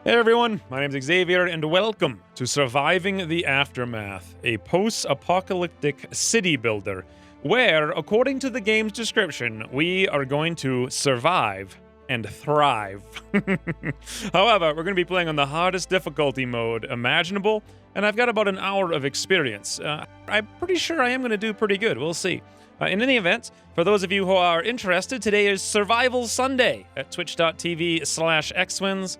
Hey everyone, my name is Xavier, and welcome to Surviving the Aftermath, a post-apocalyptic city builder, where, according to the game's description, we are going to survive and thrive. However, we're going to be playing on the hardest difficulty mode imaginable, and I've got about an hour of experience. I'm pretty sure I am going to do pretty good, we'll see. In any event, for those of you who are interested, today is Survival Sunday at twitch.tv/Xwynns.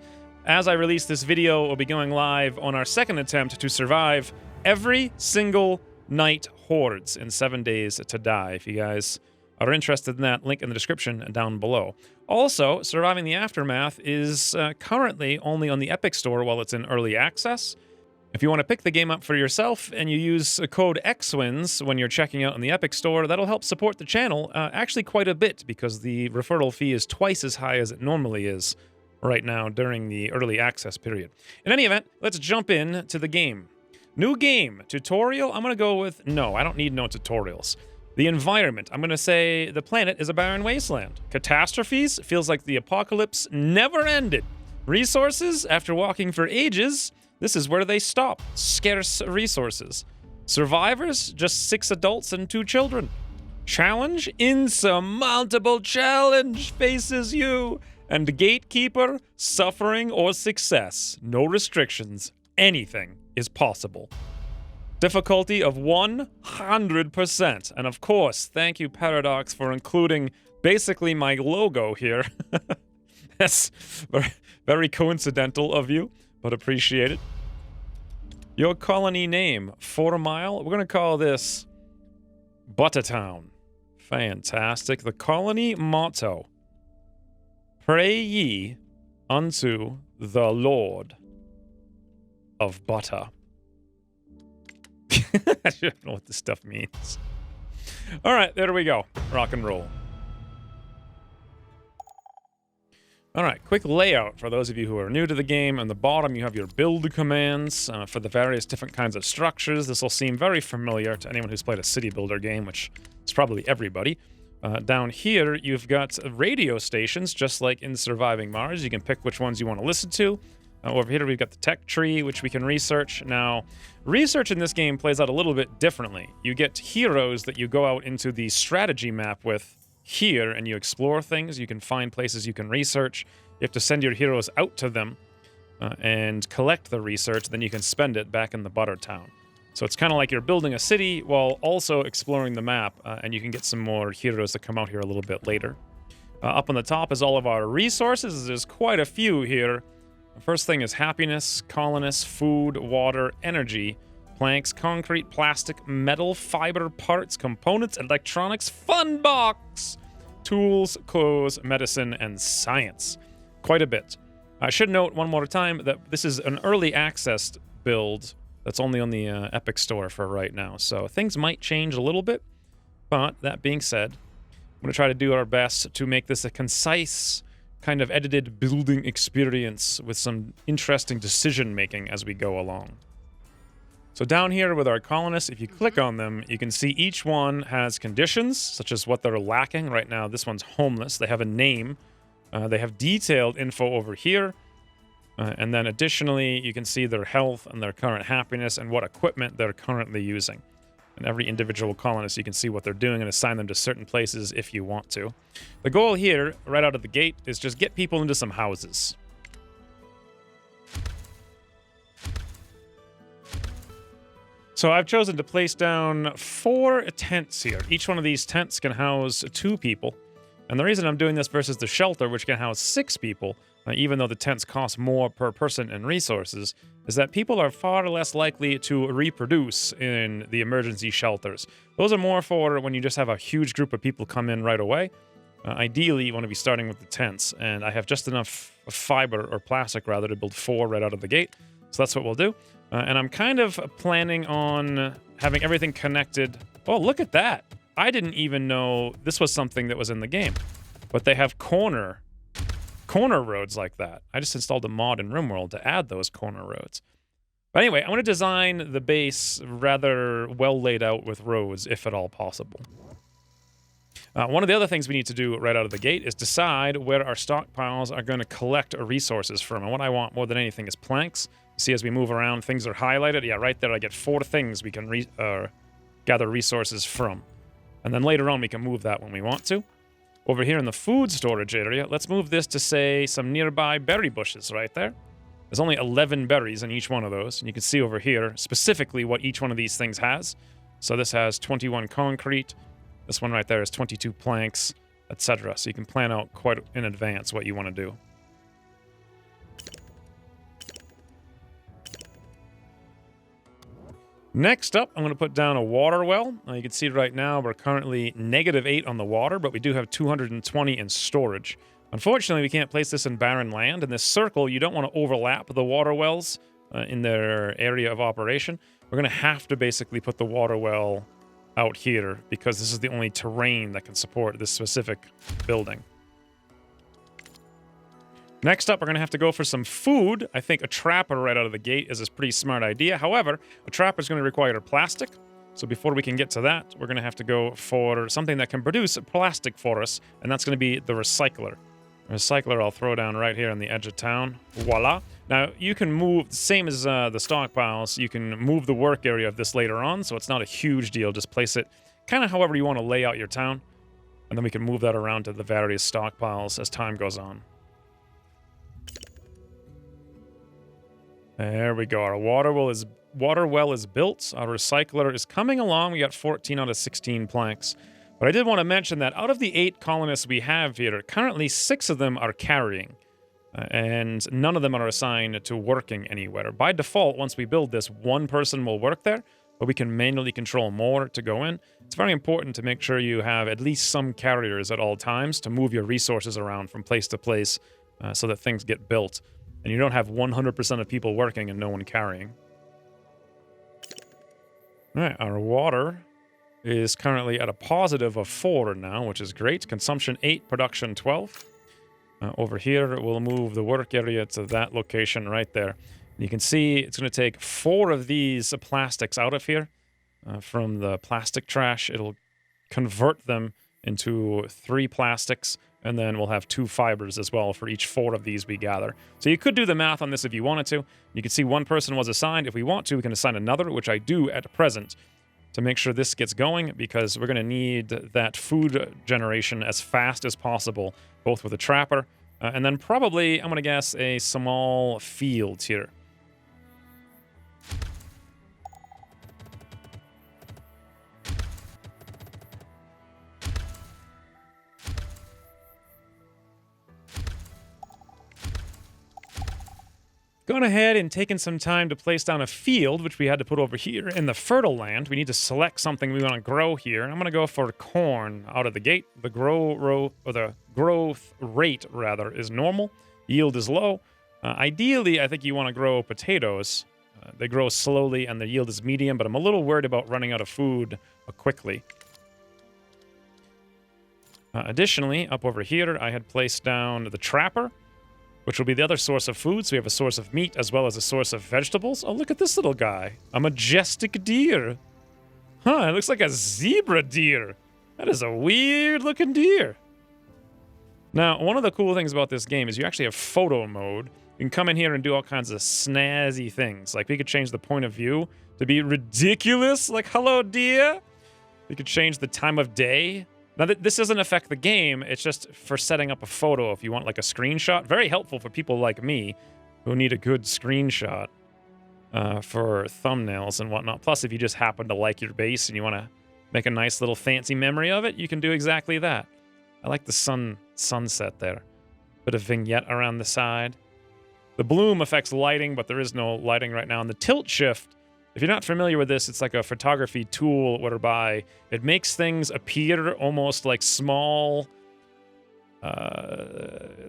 As I release this video, we'll be going live on our second attempt to survive every single night hordes in 7 days to die. If you guys are interested in that, link in the description down below. Also, Surviving the Aftermath is currently only on the Epic Store while it's in early access. If you want to pick the game up for yourself and you use code Xwynns when you're checking out on the Epic Store, that'll help support the channel actually quite a bit because the referral fee is twice as high as it normally is right now during the early access period. In any event, let's jump in to the game. New game, tutorial, I'm going to go with no, I don't need no tutorials. The environment, I'm going to say the planet is a barren wasteland. Catastrophes, feels like the apocalypse never ended. Resources, after walking for ages, this is where they stop. Scarce resources. Survivors, just 6 adults and 2 children. Challenge, insurmountable challenge faces you. And gatekeeper, suffering or success. No restrictions. Anything is possible. Difficulty of 100%. And of course, thank you Paradox for including basically my logo here. That's very coincidental of you, but appreciate it. Your colony name, 4 Mile. We're going to call this Buttertown. Fantastic. The colony motto. Pray ye unto the Lord of Butter. I don't know what this stuff means. All right, there we go. Rock and roll. All right, quick layout for those of you who are new to the game. On the bottom, you have your build commands for the various different kinds of structures. This will seem very familiar to anyone who's played a city builder game, which is probably everybody. Down here, you've got radio stations, just like in Surviving Mars. You can pick which ones you want to listen to. Over here, we've got the tech tree, which we can research. Now, research in this game plays out a little bit differently. You get heroes that you go out into the strategy map with here, and you explore things. You can find places you can research. You have to send your heroes out to them and collect the research. Then you can spend it back in the Butter Town. So it's kind of like you're building a city while also exploring the map, and you can get some more heroes that come out here a little bit later. Up on the top is all of our resources. There's quite a few here. The first thing is happiness, colonists, food, water, energy, planks, concrete, plastic, metal, fiber, parts, components, electronics, fun box, tools, clothes, medicine, and science. Quite a bit. I should note one more time that this is an early access build that's only on the Epic Store for right now, so things might change a little bit, but that being said, I'm going to try to do our best to make this a concise, kind of edited building experience with some interesting decision-making as we go along. So down here with our colonists, if you click on them, you can see each one has conditions, such as what they're lacking. Right now, this one's homeless. They have a name. They have detailed info over here. And then additionally, you can see their health and their current happiness and what equipment they're currently using. And every individual colonist, you can see what they're doing and assign them to certain places if you want to. The goal here, right out of the gate, is just get people into some houses. So I've chosen to place down 4 tents here. Each one of these tents can house 2 people. And the reason I'm doing this versus the shelter, which can house 6 people, even though the tents cost more per person in resources, is that people are far less likely to reproduce in the emergency shelters. Those are more for when you just have a huge group of people come in right away. Ideally, you want to be starting with the tents, and I have just enough fiber, or plastic rather, to build 4 right out of the gate. So that's what we'll do. And I'm kind of planning on having everything connected. Oh, look at that! I didn't even know this was something that was in the game. But they have corner roads like that. I just installed a mod in RimWorld to add those corner roads. But anyway, I'm going to design the base rather well laid out with roads, if at all possible. One of the other things we need to do right out of the gate is decide where our stockpiles are going to collect our resources from. And what I want more than anything is planks. You see, as we move around, things are highlighted. Yeah, right there, I get 4 things we can gather resources from. And then later on, we can move that when we want to. Over here in the food storage area, let's move this to, say, some nearby berry bushes right there. There's only 11 berries in each one of those. And you can see over here specifically what each one of these things has. So this has 21 concrete. This one right there is 22 planks, etc. So you can plan out quite in advance what you want to do. Next up, I'm going to put down a water well. You can see right now we're currently -8 on the water, but we do have 220 in storage. Unfortunately, we can't place this in barren land. In this circle, you don't want to overlap the water wells in their area of operation. We're going to have to basically put the water well out here because this is the only terrain that can support this specific building. Next up, we're going to have to go for some food. I think a trapper right out of the gate is a pretty smart idea. However, a trapper is going to require plastic. So before we can get to that, we're going to have to go for something that can produce plastic for us, and that's going to be the recycler. The recycler I'll throw down right here on the edge of town. Voila. Now, you can move, same as the stockpiles, you can move the work area of this later on, so it's not a huge deal. Just place it kind of however you want to lay out your town, and then we can move that around to the various stockpiles as time goes on. There we go. Our water well is built. Our recycler is coming along. We got 14 out of 16 planks. But I did want to mention that out of the 8 colonists we have here, currently 6 of them are carrying. And none of them are assigned to working anywhere. By default, once we build this, 1 person will work there, but we can manually control more to go in. It's very important to make sure you have at least some carriers at all times to move your resources around from place to place so that things get built. And you don't have 100% of people working and no one carrying. All right, our water is currently at a positive of 4 now, which is great. Consumption 8, production 12. Over here, we'll move the work area to that location right there. And you can see it's going to take 4 of these plastics out of here from the plastic trash. It'll convert them into 3 plastics, and then we'll have 2 fibers as well for each 4 of these we gather. So you could do the math on this if you wanted to. You can see 1 person was assigned. If we want to, we can assign another, which I do at present, to make sure this gets going, because we're going to need that food generation as fast as possible, both with a trapper, and then probably, I'm going to guess, a small field here. Gone ahead and taken some time to place down a field, which we had to put over here in the fertile land. We need to select something we want to grow here. I'm going to go for corn out of the gate. The growth rate, rather, is normal. Yield is low. Ideally, I think you want to grow potatoes. They grow slowly and the yield is medium, but I'm a little worried about running out of food quickly. Additionally, up over here, I had placed down the trapper, which will be the other source of food. So we have a source of meat as well as a source of vegetables. Oh, look at this little guy. A majestic deer. Huh, it looks like a zebra deer. That is a weird-looking deer. Now, one of the cool things about this game is you actually have photo mode. You can come in here and do all kinds of snazzy things. Like, we could change the point of view to be ridiculous. Like, hello, deer. We could change the time of day. Now, this doesn't affect the game. It's just for setting up a photo if you want, like, a screenshot. Very helpful for people like me who need a good screenshot for thumbnails and whatnot. Plus, if you just happen to like your base and you want to make a nice little fancy memory of it, you can do exactly that. I like the sunset there. Bit of vignette around the side. The bloom affects lighting, but there is no lighting right now. And the tilt shift, if you're not familiar with this, it's like a photography tool whereby it makes things appear almost like small,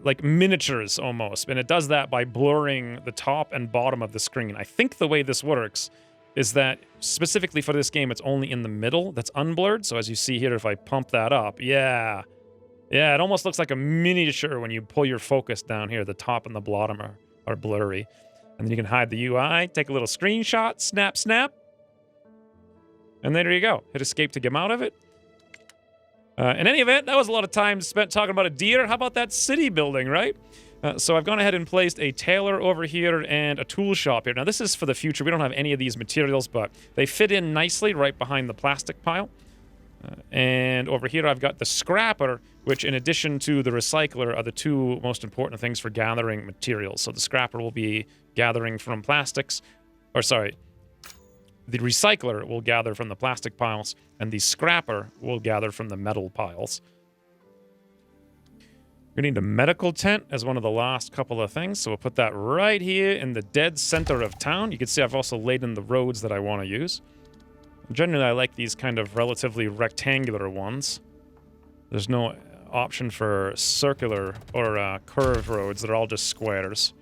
like miniatures almost. And it does that by blurring the top and bottom of the screen. I think the way this works is that specifically for this game, it's only in the middle that's unblurred. So as you see here, if I pump that up, yeah, it almost looks like a miniature when you pull your focus down here. The top and the bottom are blurry. And then you can hide the UI, take a little screenshot, snap. And there you go. Hit escape to get out of it. In any event, that was a lot of time spent talking about a deer. How about that city building, right? So I've gone ahead and placed a tailor over here and a tool shop here. Now, this is for the future. We don't have any of these materials, but they fit in nicely right behind the plastic pile. And over here, I've got the scrapper, which in addition to the recycler are the two most important things for gathering materials. So the scrapper will be gathering from plastics, or sorry, the recycler will gather from the plastic piles, and the scrapper will gather from the metal piles. We need a medical tent as one of the last couple of things, so we'll put that right here in the dead center of town. You can see I've also laid in the roads that I want to use. Generally, I like these kind of relatively rectangular ones. There's no option for circular or curved roads. They're all just squares.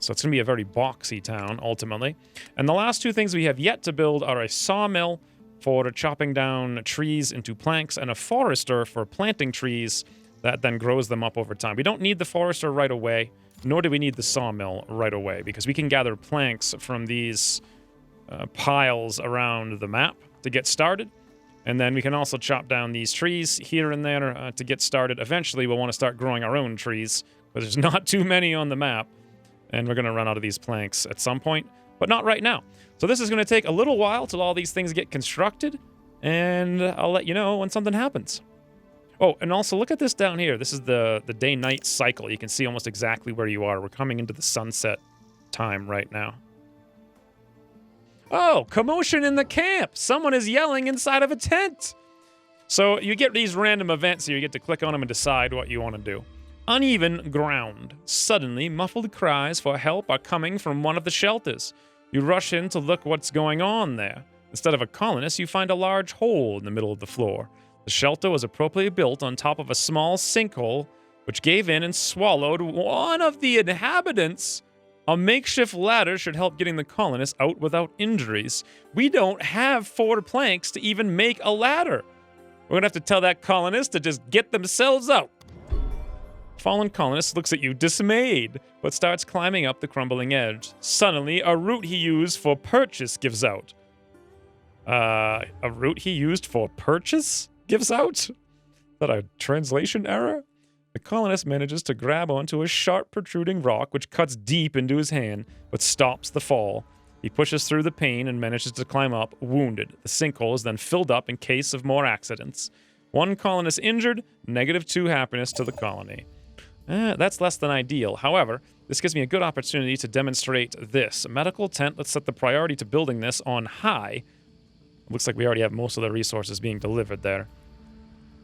So it's going to be a very boxy town, ultimately. And the last two things we have yet to build are a sawmill for chopping down trees into planks and a forester for planting trees that then grows them up over time. We don't need the forester right away, nor do we need the sawmill right away, because we can gather planks from these piles around the map to get started. And then we can also chop down these trees here and there to get started. Eventually, we'll want to start growing our own trees, but there's not too many on the map. And we're going to run out of these planks at some point, but not right now. So this is going to take a little while till all these things get constructed, and I'll let you know when something happens. Oh, and also look at this down here. This is the day-night cycle. You can see almost exactly where you are. We're coming into the sunset time right now. Oh, commotion in the camp. Someone is yelling inside of a tent. So you get these random events here. You get to click on them and decide what you want to do. Uneven ground. Suddenly, muffled cries for help are coming from one of the shelters. You rush in to look what's going on there. Instead of a colonist, you find a large hole in the middle of the floor. The shelter was appropriately built on top of a small sinkhole, which gave in and swallowed one of the inhabitants. A makeshift ladder should help getting the colonists out without injuries. We don't have 4 planks to even make a ladder. We're gonna have to tell that colonist to just get themselves out. Fallen colonist looks at you dismayed, but starts climbing up the crumbling edge. Suddenly, a route he used for purchase gives out. A route he used for purchase gives out? Is that a translation error? The colonist manages to grab onto a sharp protruding rock which cuts deep into his hand, but stops the fall. He pushes through the pain and manages to climb up, wounded. The sinkhole is then filled up in case of more accidents. 1 colonist injured, -2 happiness to the colony. That's less than ideal. However, this gives me a good opportunity to demonstrate this. A medical tent, let's set the priority to building this on high. Looks like we already have most of the resources being delivered there.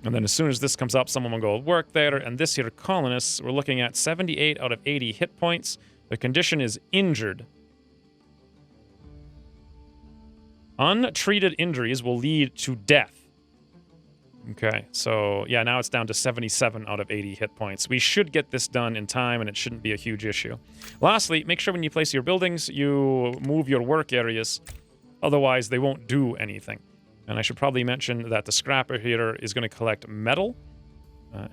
And then as soon as this comes up, someone will go work there. And this here colonists, we're looking at 78 out of 80 hit points. The condition is injured. Untreated injuries will lead to death. Okay, so yeah, now it's down to 77 out of 80 hit points. We should get this done in time, and it shouldn't be a huge issue. Lastly, make sure when you place your buildings, you move your work areas. Otherwise, they won't do anything. And I should probably mention that the scrapper here is going to collect metal.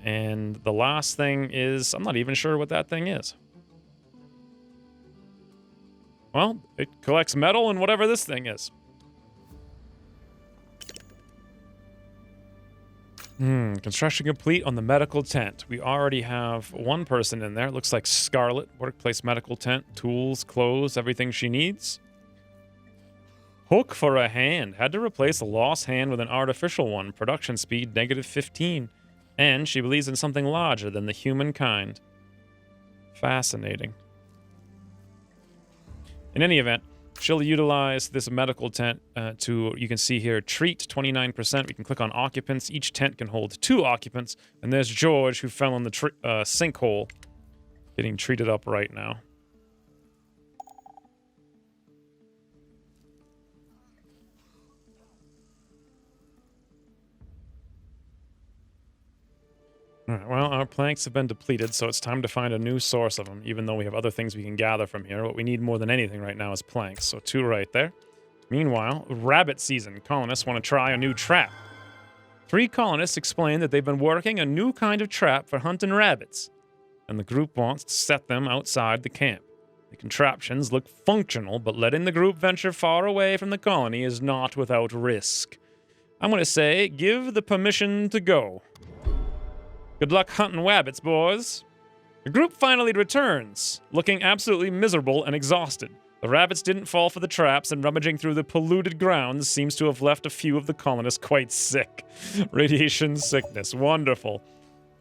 And the last thing is, I'm not even sure what that thing is. Well, it collects metal and whatever this thing is. Construction complete on the medical tent. We already have 1 person in there. Looks like Scarlet, workplace medical tent, tools, clothes, everything she needs. Hook for a hand. Had to replace a lost hand with an artificial one. Production speed, -15. And she believes in something larger than the humankind. Fascinating. In any event, she'll utilize this medical tent to, you can see here, treat 29%. We can click on occupants. Each tent can hold 2 occupants. And there's George, who fell in the sinkhole, getting treated up right now. Alright, well, our planks have been depleted, so it's time to find a new source of them, even though we have other things we can gather from here. What we need more than anything right now is planks, so 2 right there. Meanwhile, rabbit season. Colonists want to try a new trap. 3 colonists explain that they've been working a new kind of trap for hunting rabbits, and the group wants to set them outside the camp. The contraptions look functional, but letting the group venture far away from the colony is not without risk. I'm going to say, give the permission to go. Good luck hunting wabbits, boys. The group finally returns, looking absolutely miserable and exhausted. The rabbits didn't fall for the traps, and rummaging through the polluted grounds seems to have left a few of the colonists quite sick. Radiation sickness. Wonderful.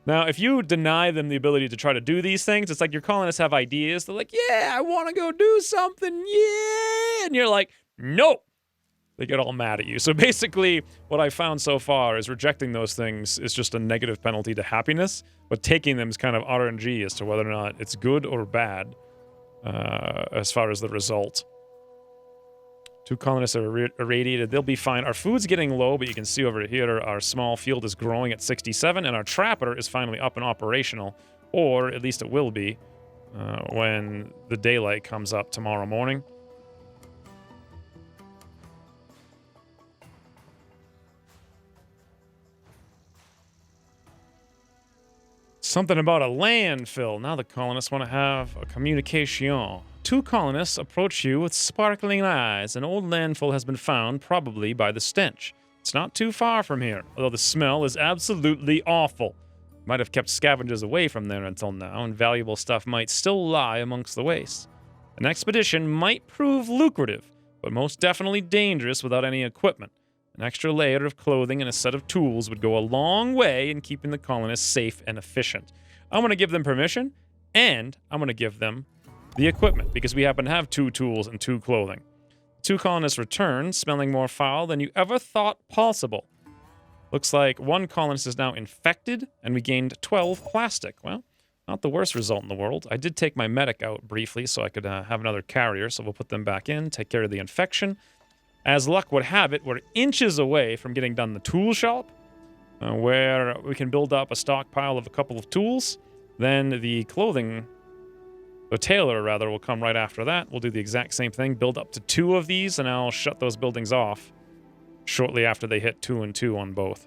Now, if you deny them the ability to try to do these things, it's like your colonists have ideas. They're like, yeah, I want to go do something, yeah! And you're like, no! They get all mad at you. So basically, what I found so far is rejecting those things is just a negative penalty to happiness, but taking them is kind of RNG as to whether or not it's good or bad as far as the result. 2 colonists are irradiated. They'll be fine. Our food's getting low, but you can see over here our small field is growing at 67, and our trapper is finally up and operational, or at least it will be when the daylight comes up tomorrow morning. Something about a landfill. Now the colonists want to have a communication. 2 colonists approach you with sparkling eyes. An old landfill has been found, probably by the stench. It's not too far from here, although the smell is absolutely awful. Might have kept scavengers away from there until now, and valuable stuff might still lie amongst the waste. An expedition might prove lucrative, but most definitely dangerous without any equipment. An extra layer of clothing and a set of tools would go a long way in keeping the colonists safe and efficient. I'm going to give them permission, and I'm going to give them the equipment, because we happen to have 2 tools and 2 clothing. 2 colonists return, smelling more foul than you ever thought possible. Looks like 1 colonist is now infected, and we gained 12 plastic. Well, not the worst result in the world. I did take my medic out briefly so I could have another carrier, so we'll put them back in, take care of the infection. As luck would have it, we're inches away from getting done the tool shop, where we can build up a stockpile of a couple of tools. Then the tailor, rather, will come right after that. We'll do the exact same thing, build up to 2 of these, and I'll shut those buildings off shortly after they hit 2 and 2 on both.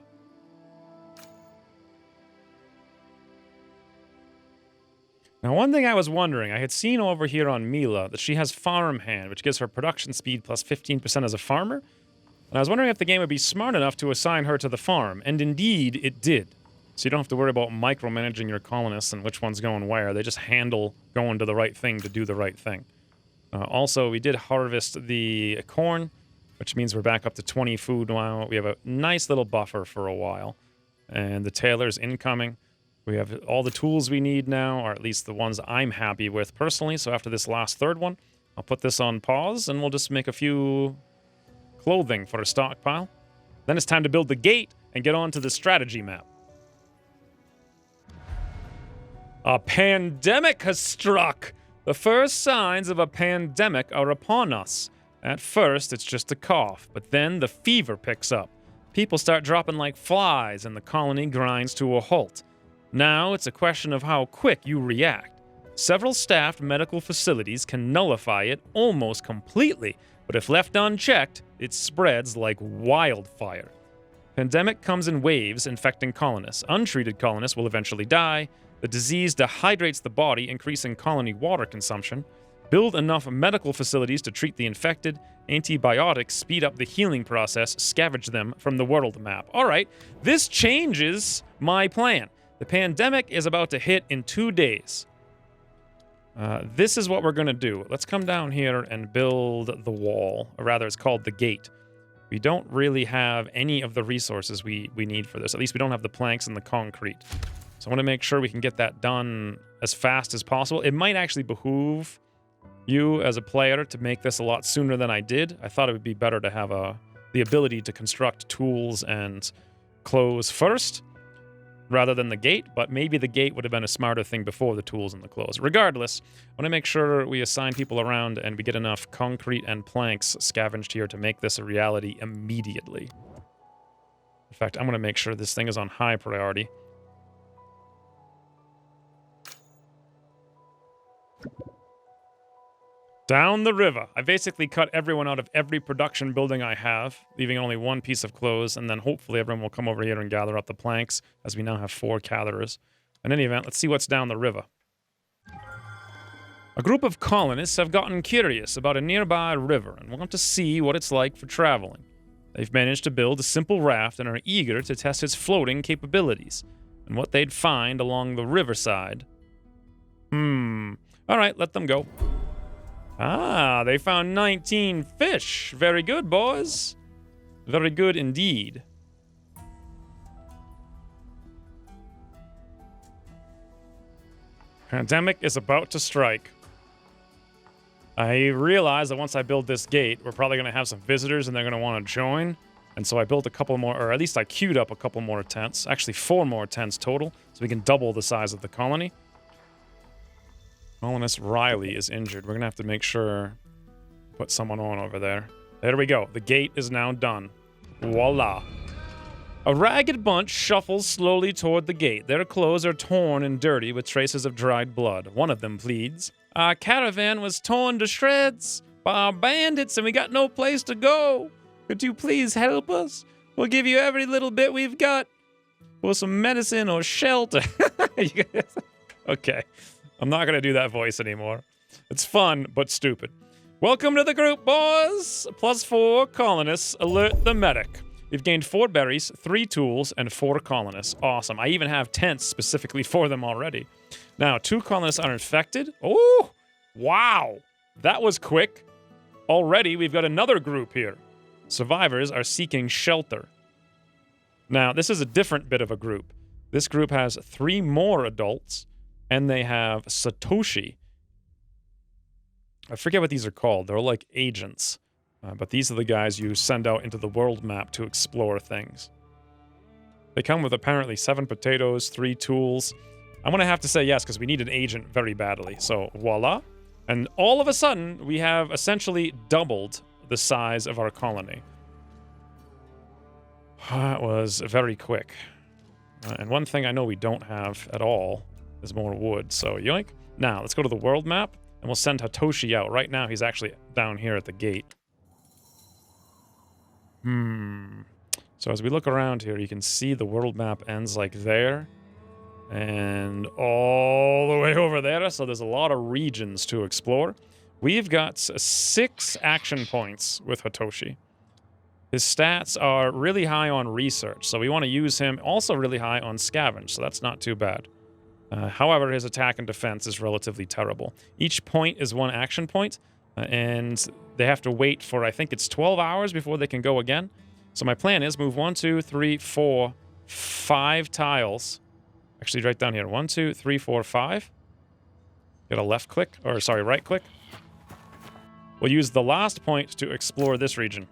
Now, one thing I was wondering, I had seen over here on Mila that she has Farmhand, which gives her production speed plus 15% as a farmer. And I was wondering if the game would be smart enough to assign her to the farm. And indeed, it did. So you don't have to worry about micromanaging your colonists and which one's going where. They just handle going to the right thing to do the right thing. Also, we did harvest the corn, which means we're back up to 20 food now. We have a nice little buffer for a while. And the tailor's incoming. We have all the tools we need now, or at least the ones I'm happy with personally. So after this last 3rd one, I'll put this on pause, and we'll just make a few clothing for a stockpile. Then it's time to build the gate and get on to the strategy map. A pandemic has struck! The first signs of a pandemic are upon us. At first, it's just a cough, but then the fever picks up. People start dropping like flies, and the colony grinds to a halt. Now, it's a question of how quick you react. Several staffed medical facilities can nullify it almost completely, but if left unchecked, it spreads like wildfire. Pandemic comes in waves, infecting colonists. Untreated colonists will eventually die. The disease dehydrates the body, increasing colony water consumption. Build enough medical facilities to treat the infected. Antibiotics speed up the healing process, scavenge them from the world map. All right, this changes my plan. The pandemic is about to hit in 2 days. This is what we're going to do. Let's come down here and build the wall. Or rather, it's called the gate. We don't really have any of the resources we need for this. At least we don't have the planks and the concrete. So I want to make sure we can get that done as fast as possible. It might actually behoove you as a player to make this a lot sooner than I did. I thought it would be better to have the ability to construct tools and clothes first, rather than the gate, but maybe the gate would have been a smarter thing before the tools and the clothes. Regardless, I want to make sure we assign people around and we get enough concrete and planks scavenged here to make this a reality immediately. In fact, I'm going to make sure this thing is on high priority. Down the river. I basically cut everyone out of every production building I have, leaving only 1 piece of clothes, and then hopefully everyone will come over here and gather up the planks, as we now have 4 gatherers. In any event, let's see what's down the river. A group of colonists have gotten curious about a nearby river and want to see what it's like for traveling. They've managed to build a simple raft and are eager to test its floating capabilities. and what they'd find along the riverside. All right, let them go. Ah, they found 19 fish. Very good, boys. Very good indeed. Pandemic is about to strike. I realize that once I build this gate, we're probably going to have some visitors and they're going to want to join. And so I built a couple more, or at least I queued up a couple more tents. Actually, 4 more tents total, so we can double the size of the colony. Colonist Riley is injured. We're going to have to make sure put someone on over there. There we go. The gate is now done. Voila. A ragged bunch shuffles slowly toward the gate. Their clothes are torn and dirty with traces of dried blood. One of them pleads, "Our caravan was torn to shreds by our bandits and we got no place to go. Could you please help us? We'll give you every little bit we've got for some medicine or shelter." Okay. I'm not going to do that voice anymore. It's fun, but stupid. Welcome to the group, boys! +4 colonists. Alert the medic. We've gained 4 berries, 3 tools, and 4 colonists. Awesome. I even have tents specifically for them already. Now, 2 colonists are infected. Oh, wow. That was quick. Already, we've got another group here. Survivors are seeking shelter. Now, this is a different bit of a group. This group has 3 more adults, and they have Satoshi. I forget what these are called. They're like agents. But these are the guys you send out into the world map to explore things. They come with apparently 7 potatoes, 3 tools. I'm going to have to say yes, because we need an agent very badly. So, voila. And all of a sudden, we have essentially doubled the size of our colony. That was very quick. And one thing I know we don't have at all is more wood. So, yoink. Now, let's go to the world map, and we'll send Hatoshi out. Right now, he's actually down here at the gate. So as we look around here, you can see the world map ends like there. And all the way over there. So there's a lot of regions to explore. We've got 6 action points with Hatoshi. His stats are really high on research, so we want to use him. Also really high on scavenge, so that's not too bad. However, his attack and defense is relatively terrible. Each point is 1 action point. And they have to wait for, I think it's 12 hours before they can go again. So my plan is move 1, 2, 3, 4, 5 tiles. Actually, right down here. 1, 2, 3, 4, 5. Get a left click, or sorry, right click. We'll use the last point to explore this region.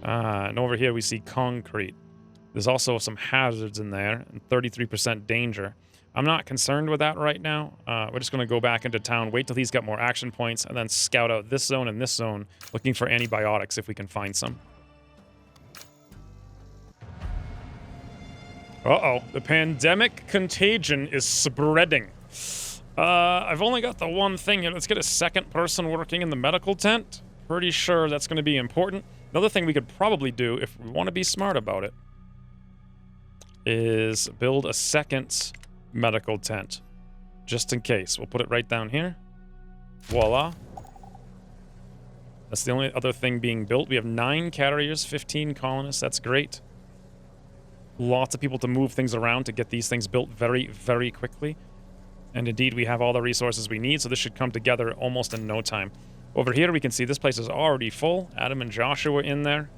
And over here we see concrete. There's also some hazards in there, and 33% danger. I'm not concerned with that right now. We're just going to go back into town, wait till he's got more action points, and then scout out this zone and this zone, looking for antibiotics if we can find some. Uh-oh. The pandemic contagion is spreading. I've only got the one thing here. Let's get a second person working in the medical tent. Pretty sure that's going to be important. Another thing we could probably do, if we want to be smart about it, is build a second medical tent, just in case. We'll put it right down here. Voila. That's the only other thing being built. We have 9 carriers, 15 colonists. That's great. Lots of people to move things around to get these things built very, very quickly. And indeed, we have all the resources we need, so this should come together almost in no time. Over here, we can see this place is already full. Adam and Joshua in there.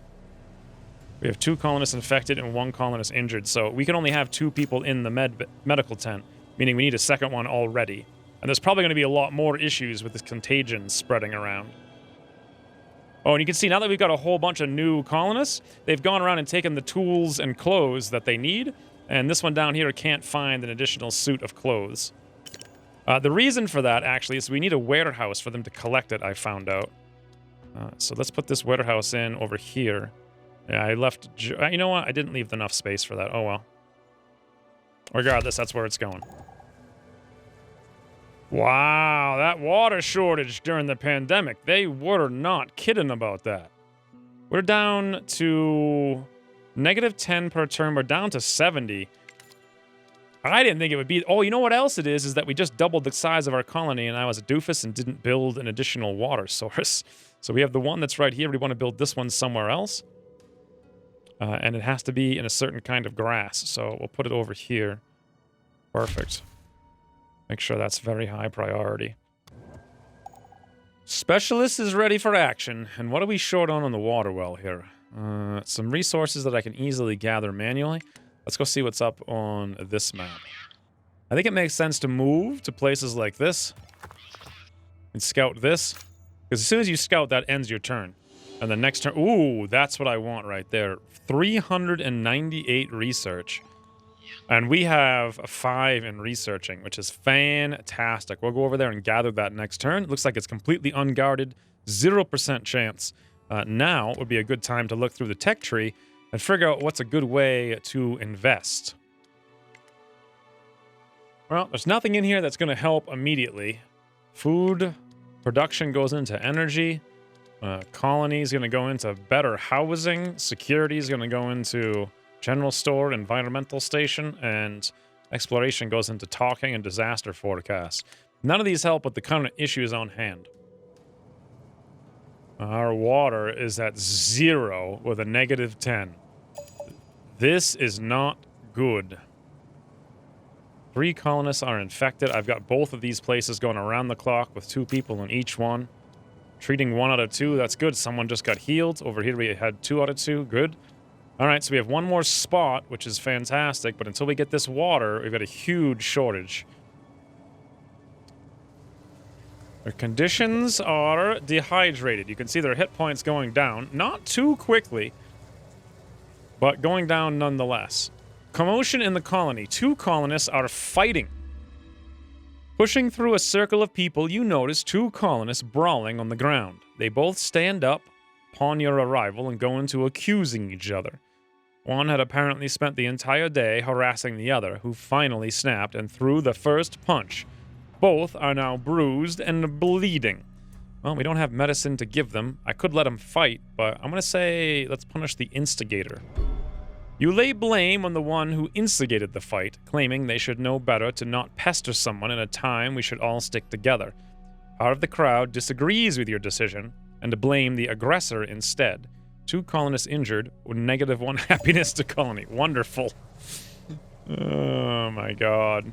We have 2 colonists infected and 1 colonist injured, so we can only have 2 people in the medical tent, meaning we need a second one already. And there's probably going to be a lot more issues with this contagion spreading around. Oh, and you can see now that we've got a whole bunch of new colonists, they've gone around and taken the tools and clothes that they need, and this one down here can't find an additional suit of clothes. The reason for that, actually, is we need a warehouse for them to collect it, I found out. So let's put this warehouse in over here. Yeah, I left... you know what? I didn't leave enough space for that. Oh, well. Regardless, that's where it's going. Wow, that water shortage during the pandemic. They were not kidding about that. We're down to -10 per turn. We're down to 70. I didn't think it would be... Oh, you know what else it is that we just doubled the size of our colony, and I was a doofus and didn't build an additional water source. So we have the one that's right here. We want to build this one somewhere else. And it has to be in a certain kind of grass. So we'll put it over here. Perfect. Make sure that's very high priority. Specialist is ready for action. And what are we short on the water well here? Some resources that I can easily gather manually. Let's go see what's up on this map. I think it makes sense to move to places like this. And scout this. Because as soon as you scout, that ends your turn. And the next turn... Ooh, that's what I want right there. 398 research. And we have a 5 in researching, which is fantastic. We'll go over there and gather that next turn. It looks like it's completely unguarded. 0% chance. Now would be a good time to look through the tech tree and figure out what's a good way to invest. Well, there's nothing in here that's going to help immediately. Food production goes into energy. Colony is going to go into better housing. Security is going to go into general store, environmental station, and exploration goes into talking and disaster forecasts. None of these help with the current issues on hand. Our water is at 0 with a -10. This is not good. 3 colonists are infected. I've got both of these places going around the clock with 2 people in each one. Treating 1 out of 2, that's good. Someone just got healed. Over here we had 2 out of 2, good. Alright, so we have 1 more spot, which is fantastic, but until we get this water, we've got a huge shortage. Their conditions are dehydrated. You can see their hit points going down. Not too quickly, but going down nonetheless. Commotion in the colony. 2 colonists are fighting. Pushing through a circle of people, you notice 2 colonists brawling on the ground. They both stand up upon your arrival and go into accusing each other. One had apparently spent the entire day harassing the other, who finally snapped and threw the first punch. Both are now bruised and bleeding. Well, we don't have medicine to give them. I could let them fight, but I'm going to say let's punish the instigator. You lay blame on the one who instigated the fight, claiming they should know better to not pester someone in a time we should all stick together. Part of the crowd disagrees with your decision and to blame the aggressor instead. 2 colonists injured with -1 happiness to colony. Wonderful. Oh my god.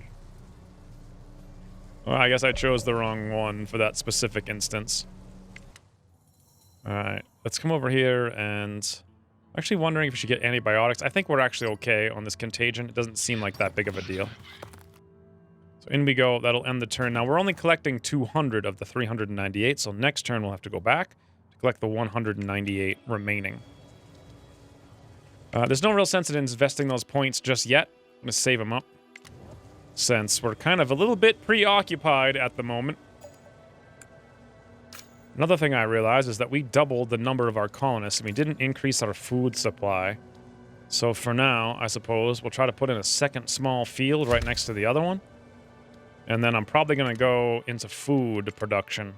Well, I guess I chose the wrong one for that specific instance. Alright, let's come over here and... I'm actually wondering if we should get antibiotics. I think we're actually okay on this contagion. It doesn't seem like that big of a deal. So in we go. That'll end the turn. Now, we're only collecting 200 of the 398, so next turn we'll have to go back to collect the 198 remaining. There's no real sense in investing those points just yet. I'm going to save them up, since we're kind of a little bit preoccupied at the moment. Another thing I realized is that we doubled the number of our colonists and we didn't increase our food supply. So for now, I suppose, we'll try to put in a second small field right next to the other one. And then I'm probably going to go into food production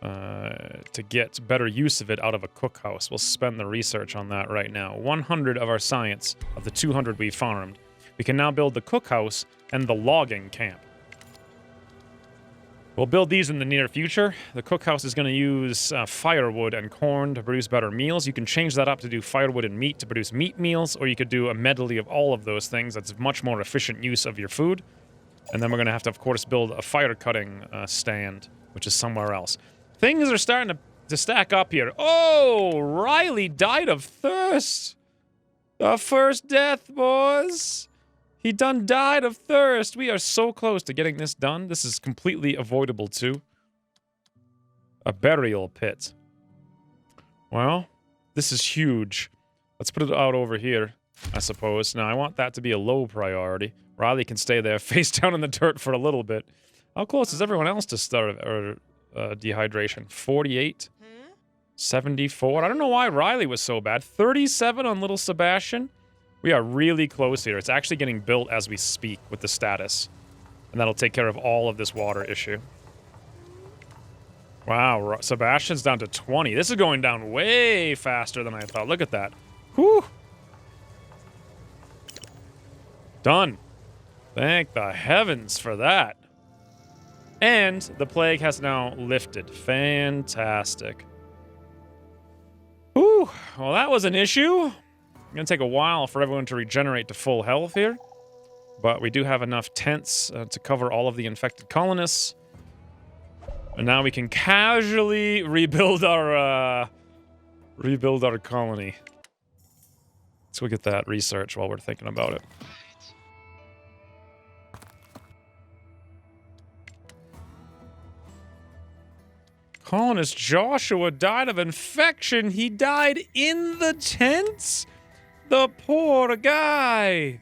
to get better use of it out of a cookhouse. We'll spend the research on that right now. 100 of our science of the 200 we farmed. We can now build the cookhouse and the logging camp. We'll build these in the near future. The cookhouse is going to use firewood and corn to produce better meals. You can change that up to do firewood and meat to produce meat meals, or you could do a medley of all of those things. That's much more efficient use of your food. And then we're going to have to, of course, build a fire cutting stand, which is somewhere else. Things are starting to stack up here. Oh, Riley died of thirst. The first death, boys. He done died of thirst. We are so close to getting this done. This is completely avoidable, too. A burial pit. Well, this is huge. Let's put it out over here, I suppose. Now, I want that to be a low priority. Riley can stay there face down in the dirt for a little bit. How close is everyone else to dehydration? 48? 74? I don't know why Riley was so bad. 37 on little Sebastian? We are really close here. It's actually getting built as we speak with the status. And that'll take care of all of this water issue. Wow, Sebastian's down to 20. This is going down way faster than I thought. Look at that. Whew. Done. Thank the heavens for that. And the plague has now lifted. Fantastic. Whew. Well, that was an issue. going to take a while for everyone to regenerate to full health here. But we do have enough tents to cover all of the infected colonists. And now we can casually rebuild our colony. Let's look at that research while we're thinking about it. Colonist Joshua died of infection. He died in the tents? The poor guy.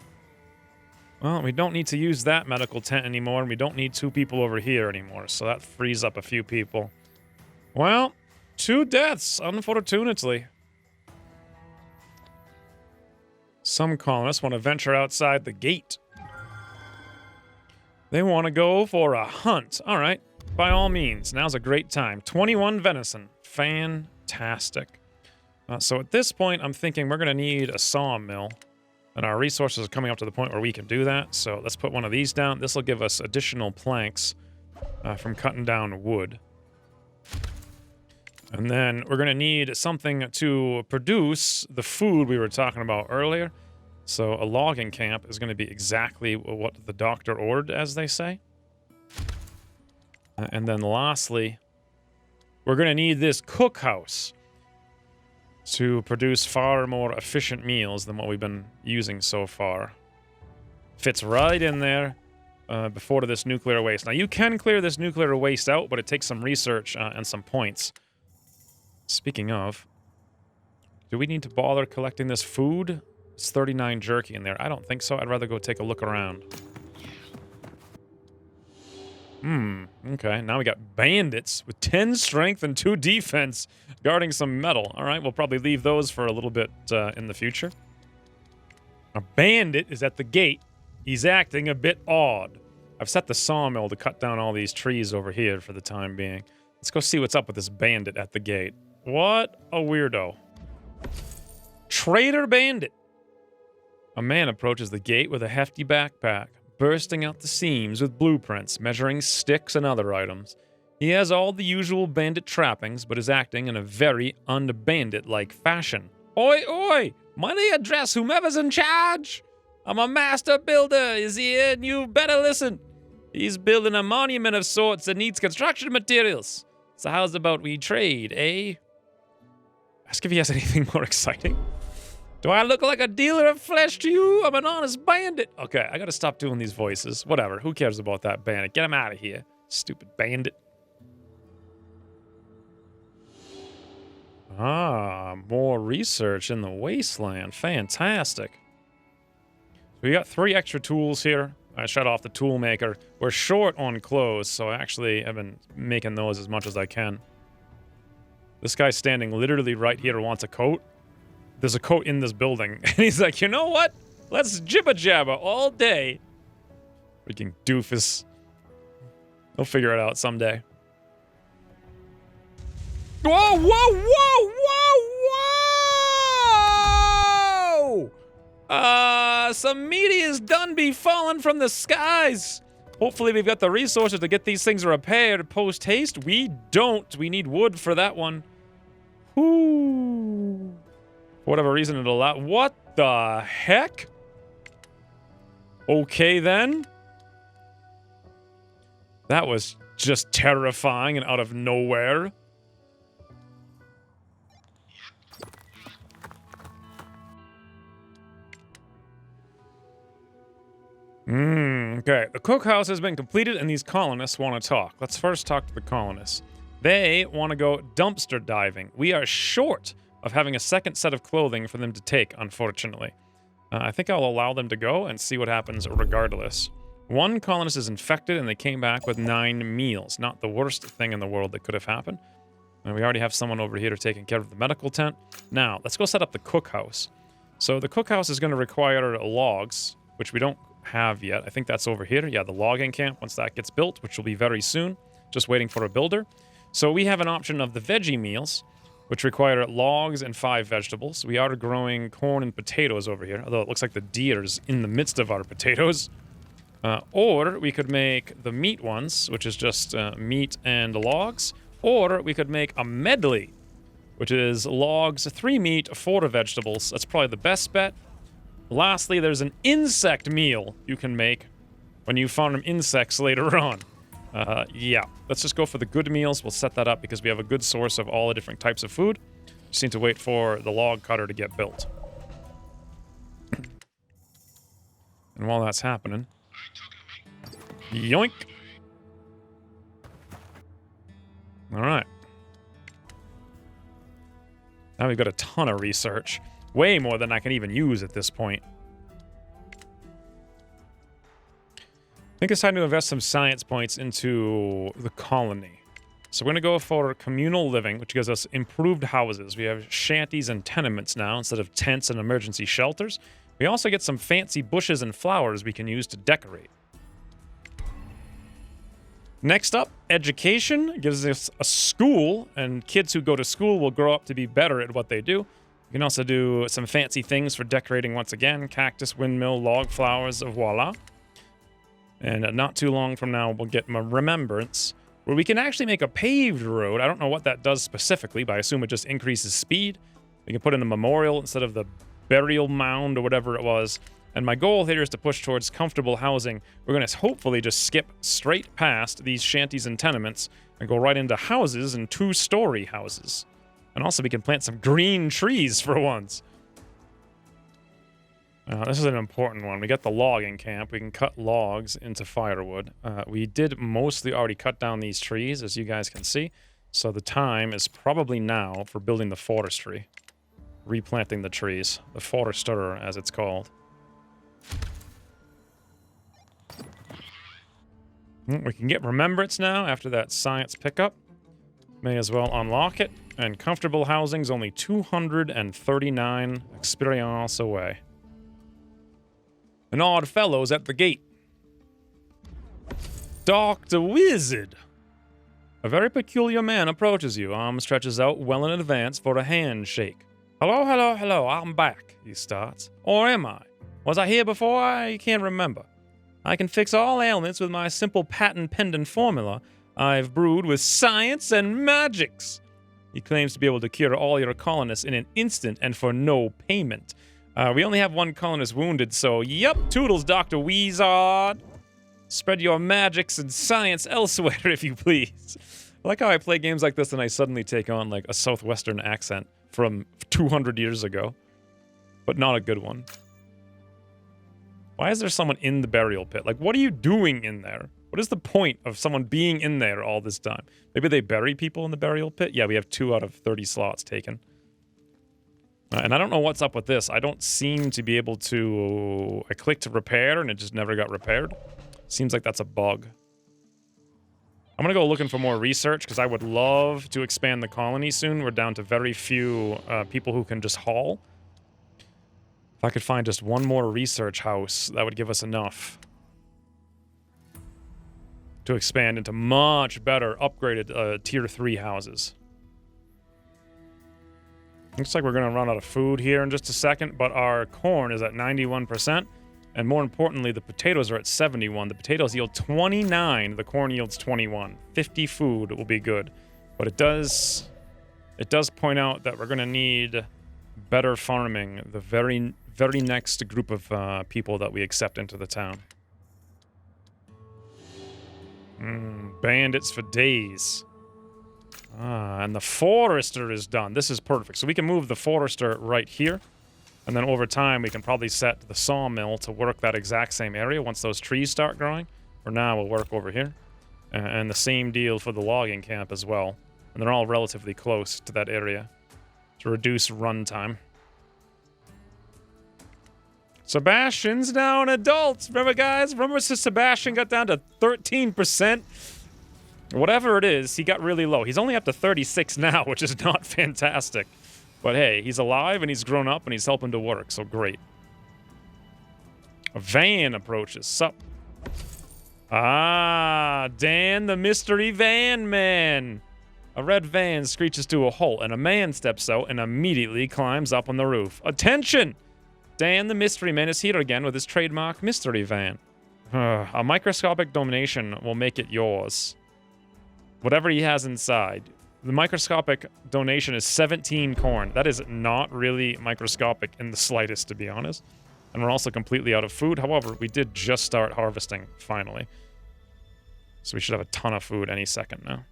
Well, we don't need to use that medical tent anymore, and we don't need 2 people over here anymore, so that frees up a few people. Well, 2 deaths, unfortunately. Some colonists want to venture outside the gate. They want to go for a hunt. All right, by all means, now's a great time. 21 venison. Fantastic. So at this point, I'm thinking we're going to need a sawmill. And our resources are coming up to the point where we can do that. So let's put one of these down. This will give us additional planks from cutting down wood. And then we're going to need something to produce the food we were talking about earlier. So a logging camp is going to be exactly what the doctor ordered, as they say. And then lastly, we're going to need this cookhouse to produce far more efficient meals than what we've been using so far. Fits right in there before this nuclear waste. Now, you can clear this nuclear waste out, but it takes some research and some points. Speaking of, do we need to bother collecting this food? It's 39 jerky in there. I don't think so. I'd rather go take a look around. Okay. Now we got bandits with 10 strength and 2 defense guarding some metal. All right, we'll probably leave those for a little bit in the future. A bandit is at the gate. He's acting a bit odd. I've set the sawmill to cut down all these trees over here for the time being. Let's go see what's up with this bandit at the gate. What a weirdo. Traitor bandit. A man approaches the gate with a hefty backpack, bursting out the seams with blueprints, measuring sticks and other items. He has all the usual bandit trappings, but is acting in a very un-bandit-like fashion. Oi, oi! Money address whomever's in charge! I'm a master builder, is here, and you better listen. He's building a monument of sorts that needs construction materials. So how's about we trade, eh? Ask if he has anything more exciting. Do I look like a dealer of flesh to you? I'm an honest bandit. Okay, I gotta stop doing these voices. Whatever, who cares about that bandit? Get him out of here, stupid bandit. Ah, more research in the wasteland. Fantastic. We got 3 extra tools here. I shut off the tool maker. We're short on clothes, so I actually have been making those as much as I can. This guy standing literally right here wants a coat. There's a coat in this building. And he's like, you know what? Let's jibba-jabba all day. Freaking doofus. He'll figure it out someday. Whoa, whoa, whoa, whoa, whoa! Some meteors done be falling from the skies. Hopefully we've got the resources to get these things repaired post-haste. We don't. We need wood for that one. Whoo. For whatever reason, it'll allow... What the heck? Okay, then. That was just terrifying and out of nowhere. Okay. The cookhouse has been completed, and these colonists want to talk. Let's first talk to the colonists. They want to go dumpster diving. We are short of having a second set of clothing for them to take, unfortunately. I think I'll allow them to go and see what happens regardless. 1 colonist is infected, and they came back with 9 meals. Not the worst thing in the world that could have happened. And we already have someone over here taking care of the medical tent. Now, let's go set up the cookhouse. So the cookhouse is going to require logs, which we don't have yet. I think that's over here. Yeah, the logging camp, once that gets built, which will be very soon. Just waiting for a builder. So we have an option of the veggie meals, which require logs and 5 vegetables. We are growing corn and potatoes over here, although it looks like the deer's in the midst of our potatoes. Or we could make the meat ones, which is just meat and logs. Or we could make a medley, which is logs, 3 meat, 4 vegetables. That's probably the best bet. Lastly, there's an insect meal you can make when you farm insects later on. Yeah, let's just go for the good meals. We'll set that up because we have a good source of all the different types of food. Just need to wait for the log cutter to get built. And while that's happening... Yoink! Alright. Now we've got a ton of research. Way more than I can even use at this point. I think it's time to invest some science points into the colony. So we're going to go for communal living, which gives us improved houses. We have shanties and tenements now instead of tents and emergency shelters. We also get some fancy bushes and flowers we can use to decorate. Next up, education gives us a school, and kids who go to school will grow up to be better at what they do. You can also do some fancy things for decorating once again. Cactus, windmill, log flowers, voila. And not too long from now, we'll get Remembrance, where we can actually make a paved road. I don't know what that does specifically, but I assume it just increases speed. We can put in a memorial instead of the burial mound or whatever it was. And my goal here is to push towards comfortable housing. We're going to hopefully just skip straight past these shanties and tenements and go right into houses and 2-story houses. And also we can plant some green trees for once. This is an important one. We got the logging camp. We can cut logs into firewood. We did mostly already cut down these trees, as you guys can see. So the time is probably now for building the forestry. Replanting the trees. The forester, as it's called. We can get Remembrance now after that science pickup. May as well unlock it. And comfortable housing's only 239 experience away. An odd fellow's at the gate. Dr. Wizard. A very peculiar man approaches you. Arm stretches out well in advance for a handshake. Hello, hello, hello, I'm back, he starts. Or am I? Was I here before? I can't remember. I can fix all ailments with my simple patent-pending formula I've brewed with science and magics. He claims to be able to cure all your colonists in an instant and for no payment. We only have one colonist wounded, so yep, toodles, Dr. Wizard. Spread your magics and science elsewhere, if you please. I like how I play games like this and I suddenly take on, like, a southwestern accent from 200 years ago. But not a good one. Why is there someone in the burial pit? Like, what are you doing in there? What is the point of someone being in there all this time? Maybe they bury people in the burial pit? Yeah, we have 2 out of 30 slots taken. And I don't know what's up with this. I don't seem to be able to... I clicked to repair and it just never got repaired. Seems like that's a bug. I'm gonna go looking for more research because I would love to expand the colony soon. We're down to very few people who can just haul. If I could find just one more research house, that would give us enough to expand into much better upgraded tier 3 houses. Looks like we're going to run out of food here in just a second, but our corn is at 91%, and more importantly, the potatoes are at 71. The potatoes yield 29, the corn yields 21. 50 food will be good, but it does point out that we're going to need better farming the very next group of people that we accept into the town. Bandits for days. And the forester is done. This is perfect. So we can move the forester right here. And then over time, we can probably set the sawmill to work that exact same area once those trees start growing. For now, we'll work over here. And the same deal for the logging camp as well. And they're all relatively close to that area to reduce runtime. Sebastian's now an adult. Remember, guys? Remember Sebastian got down to 13%? Whatever it is, he got really low. He's only up to 36 now, which is not fantastic. But hey, he's alive and he's grown up and he's helping to work, so great. A van approaches. Sup? Ah, Dan the mystery van man. A red van screeches to a halt and a man steps out and immediately climbs up on the roof. Attention! Dan the mystery man is here again with his trademark mystery van. A microscopic donation will make it yours. Whatever he has inside. The microscopic donation is 17 corn. That is not really microscopic in the slightest, to be honest. And we're also completely out of food. However, we did just start harvesting, finally. So we should have a ton of food any second now.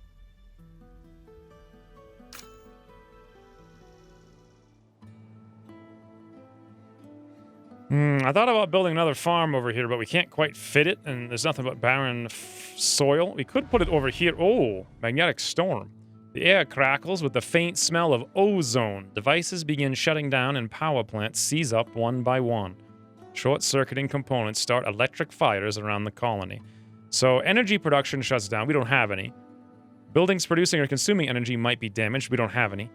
I thought about building another farm over here, but we can't quite fit it, and there's nothing but barren soil. We could put it over here. Oh, magnetic storm. The air crackles with the faint smell of ozone. Devices begin shutting down and power plants seize up one by one. Short-circuiting components start electric fires around the colony. So energy production shuts down. We don't have any. Buildings producing or consuming energy might be damaged. We don't have any.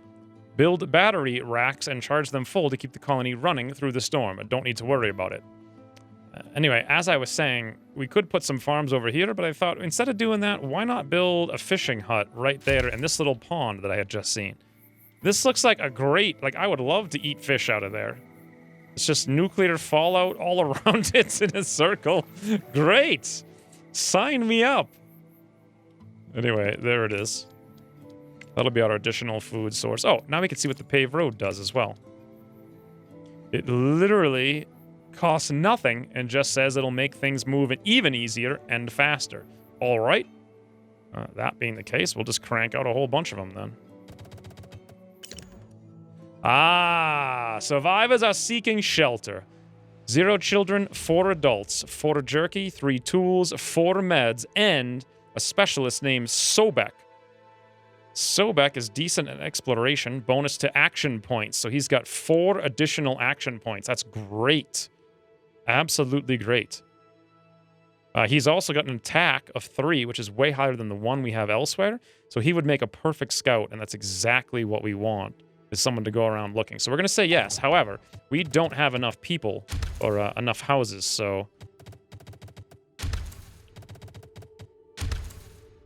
Build battery racks and charge them full to keep the colony running through the storm. Don't need to worry about it. Anyway, as I was saying, we could put some farms over here, but I thought instead of doing that, why not build a fishing hut right there in this little pond that I had just seen? This looks like a great, like I would love to eat fish out of there. It's just nuclear fallout all around it in a circle. Great! Sign me up! Anyway, there it is. That'll be our additional food source. Oh, now we can see what the paved road does as well. It literally costs nothing and just says it'll make things move even easier and faster. All right. That being the case, we'll just crank out a whole bunch of them then. Ah, survivors are seeking shelter. 0 children, 4 adults, 4 jerky, 3 tools, 4 meds, and a specialist named Sobek. Sobek is decent at exploration, bonus to action points. So he's got 4 additional action points. That's great. Absolutely great. He's also got an attack of 3, which is way higher than the one we have elsewhere. So he would make a perfect scout, and that's exactly what we want, is someone to go around looking. So we're going to say yes. However, we don't have enough people or enough houses, so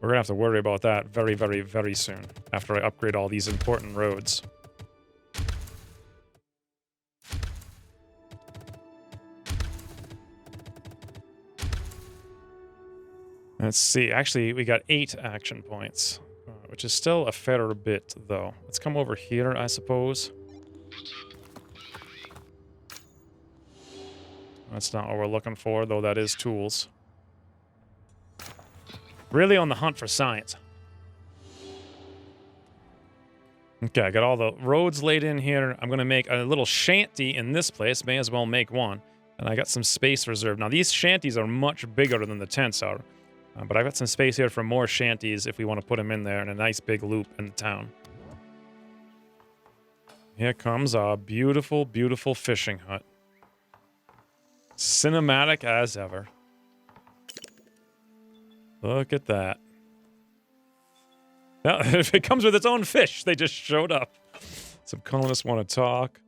we're going to have to worry about that very, very, very soon after I upgrade all these important roads. Let's see. Actually, we got 8 action points, which is still a fair bit, though. Let's come over here, I suppose. That's not what we're looking for, though that is tools. Really on the hunt for science. Okay, I got all the roads laid in here. I'm going to make a little shanty in this place. May as well make one. And I got some space reserved. Now, these shanties are much bigger than the tents are. But I've got some space here for more shanties if we want to put them in there in a nice big loop in the town. Here comes our beautiful, beautiful fishing hut. Cinematic as ever. Look at that. Now, if it comes with its own fish, they just showed up. Some colonists want to talk.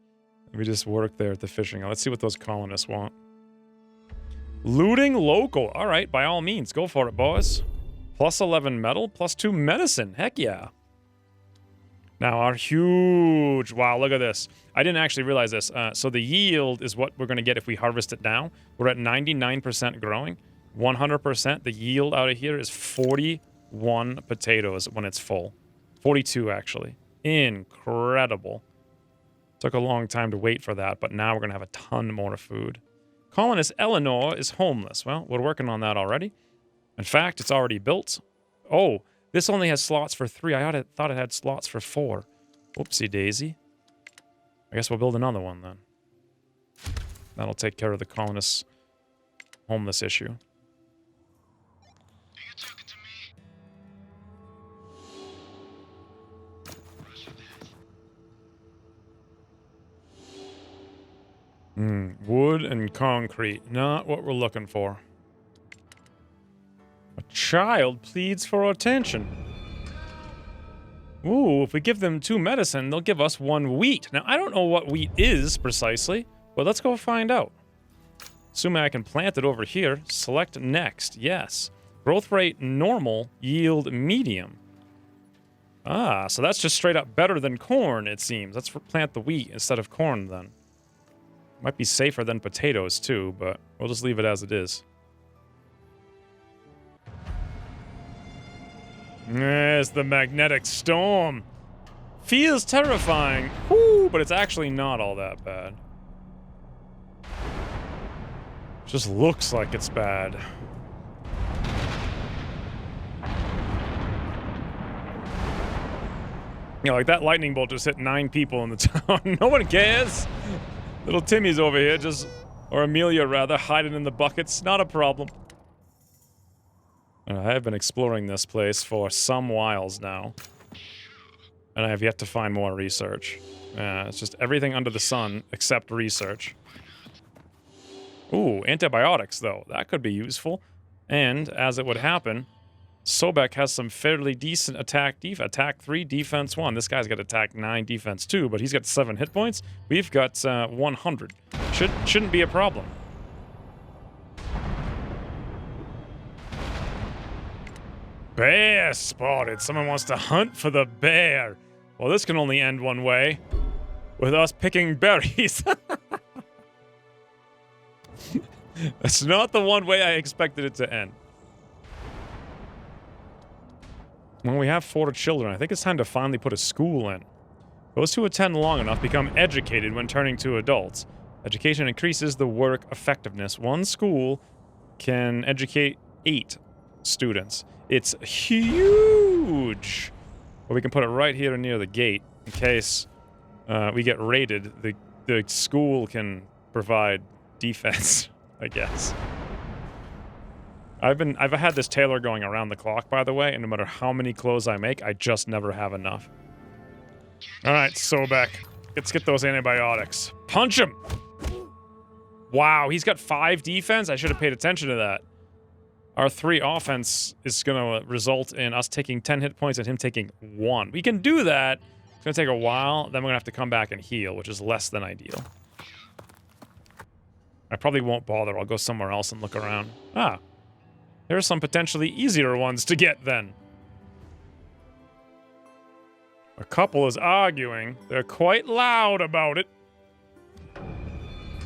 We just work there at the fishing hut. Let's see what those colonists want. Looting local. All right, by all means, go for it, boys. Plus 11 metal, plus 2 medicine. Heck yeah. Now, our huge... Wow, look at this. I didn't actually realize this. So the yield is what we're going to get if we harvest it now. We're at 99% growing. 100%. The yield out of here is 41 potatoes when it's full. 42, actually. Incredible. Took a long time to wait for that, but now we're going to have a ton more food. Colonist Eleanor is homeless. Well, we're working on that already. In fact, it's already built. Oh, this only has slots for 3. I thought it had slots for 4. Whoopsie daisy. I guess we'll build another one then. That'll take care of the colonists' homeless issue. Are you talking to me? Wood and concrete. Not what we're looking for. A child pleads for attention. Ooh, if we give them 2 medicine, they'll give us 1 wheat. Now, I don't know what wheat is precisely, but let's go find out. Assuming I can plant it over here. Select next. Yes. Growth rate normal, yield medium. Ah, so that's just straight up better than corn, it seems. Let's plant the wheat instead of corn then. Might be safer than potatoes too, but we'll just leave it as it is. Yes, the magnetic storm. Feels terrifying. Woo, but it's actually not all that bad. Just looks like it's bad. You know, like that lightning bolt just hit 9 people in the town. No one cares. Little Timmy's over here, or Amelia rather, hiding in the buckets. Not a problem. I have been exploring this place for some whiles now. And I have yet to find more research. It's just everything under the sun except research. Ooh, antibiotics, though. That could be useful. And, as it would happen, Sobek has some fairly decent attack 3, defense 1. This guy's got attack 9, defense 2, but he's got 7 hit points. We've got 100. Shouldn't be a problem. Bear spotted. Someone wants to hunt for the bear. Well, this can only end one way. With us picking berries. That's not the one way I expected it to end. Well, we have 4 children. I think it's time to finally put a school in. Those who attend long enough become educated when turning to adults. Education increases the work effectiveness. One school can educate 8 students. It's huge! But we can put it right here near the gate in case we get raided. The school can provide defense, I guess. I've had this tailor going around the clock, by the way, and no matter how many clothes I make, I just never have enough. Alright, Sobek. Let's get those antibiotics. Punch him! Wow, he's got 5 defense? I should have paid attention to that. Our 3 offense is gonna result in us taking 10 hit points and him taking 1. We can do that. It's gonna take a while, then we're gonna have to come back and heal, which is less than ideal. I probably won't bother. I'll go somewhere else and look around. Ah. There's some potentially easier ones to get, then. A couple is arguing. They're quite loud about it.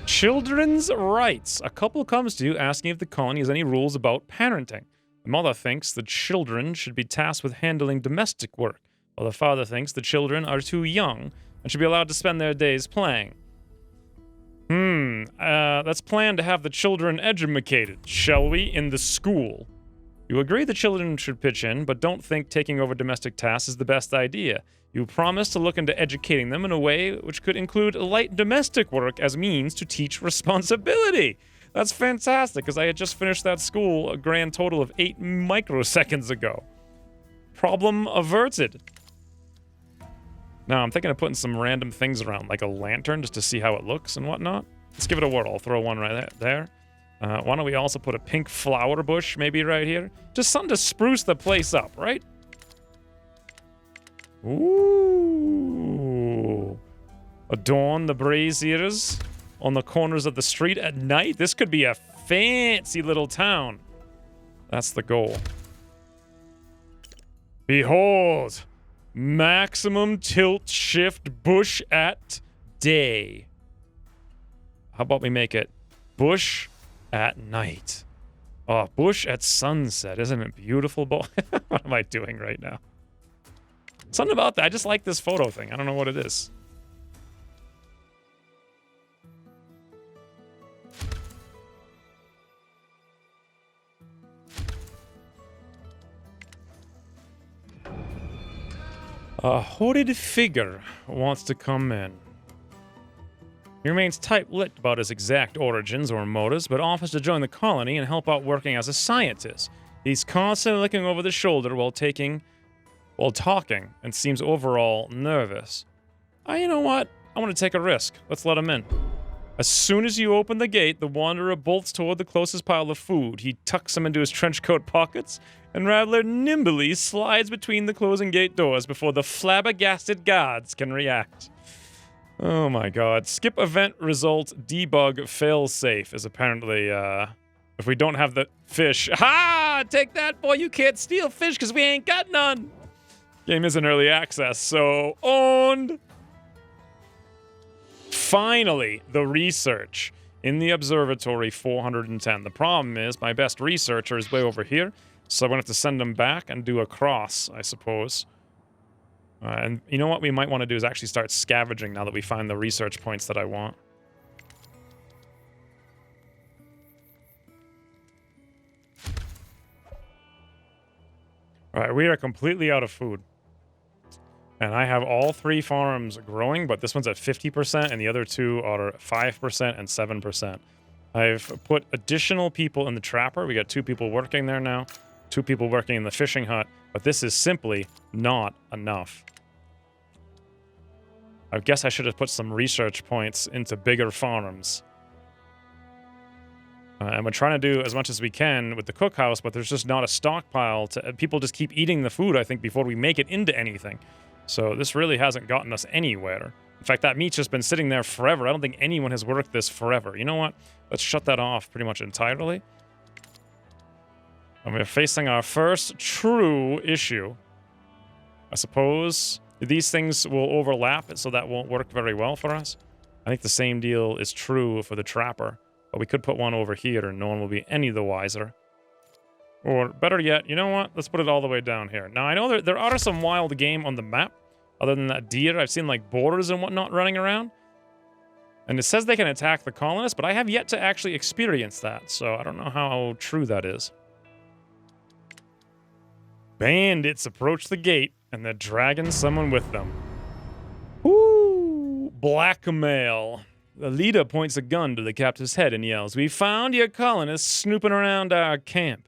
Children's rights. A couple comes to you asking if the colony has any rules about parenting. The mother thinks the children should be tasked with handling domestic work, while the father thinks the children are too young and should be allowed to spend their days playing. Let's plan to have the children educated, shall we, in the school. You agree the children should pitch in, but don't think taking over domestic tasks is the best idea. You promise to look into educating them in a way which could include light domestic work as means to teach responsibility. That's fantastic, because I had just finished that school a grand total of 8 microseconds ago. Problem averted. Now, I'm thinking of putting some random things around, like a lantern, just to see how it looks and whatnot. Let's give it a whirl. I'll throw one right there. Why don't we also put a pink flower bush maybe right here? Just something to spruce the place up, right? Ooh. Adorn the braziers on the corners of the street at night. This could be a fancy little town. That's the goal. Behold, maximum tilt shift bush at day. How about we make it bush at night? Oh, bush at sunset. Isn't it beautiful, boy? What am I doing right now? Something about that. I just like this photo thing. I don't know what it is. A hooded figure wants to come in. He remains tight-lipped about his exact origins or motives, but offers to join the colony and help out working as a scientist. He's constantly looking over the shoulder while talking, and seems overall nervous. You know what? I want to take a risk. Let's let him in. As soon as you open the gate, the wanderer bolts toward the closest pile of food. He tucks them into his trench coat pockets, and rather nimbly slides between the closing gate doors before the flabbergasted guards can react. Oh my god. Skip event result debug failsafe is apparently, if we don't have the fish. Ha! Take that, boy! You can't steal fish because we ain't got none! Game is in early access, so owned! Finally, the research in the observatory 410. The problem is my best researcher is way over here, So I'm going to have to send them back and do a cross, I suppose. And you know what we might want to do is actually start scavenging now that we find the research points that I want. Alright, we are completely out of food. And I have all 3 farms growing, but this one's at 50%, and the other 2 are 5% and 7%. I've put additional people in the trapper. We got 2 people working there now, 2 people working in the fishing hut, but this is simply not enough. I guess I should have put some research points into bigger farms. And we're trying to do as much as we can with the cookhouse, but there's just not a stockpile. People just keep eating the food, I think, before we make it into anything. So this really hasn't gotten us anywhere. In fact, that meat's just been sitting there forever. I don't think anyone has worked this forever. You know what? Let's shut that off pretty much entirely. And we're facing our first true issue. I suppose these things will overlap, so that won't work very well for us. I think the same deal is true for the trapper. But we could put one over here and no one will be any the wiser. Or better yet, you know what? Let's put it all the way down here. Now, I know there are some wild game on the map. Other than that deer, I've seen like boars and whatnot running around. And it says they can attack the colonists, but I have yet to actually experience that. So I don't know how true that is. Bandits approach the gate, and they're dragging someone with them. Woo! Blackmail. The leader points a gun to the captive's head and yells, "We found your colonists snooping around our camp.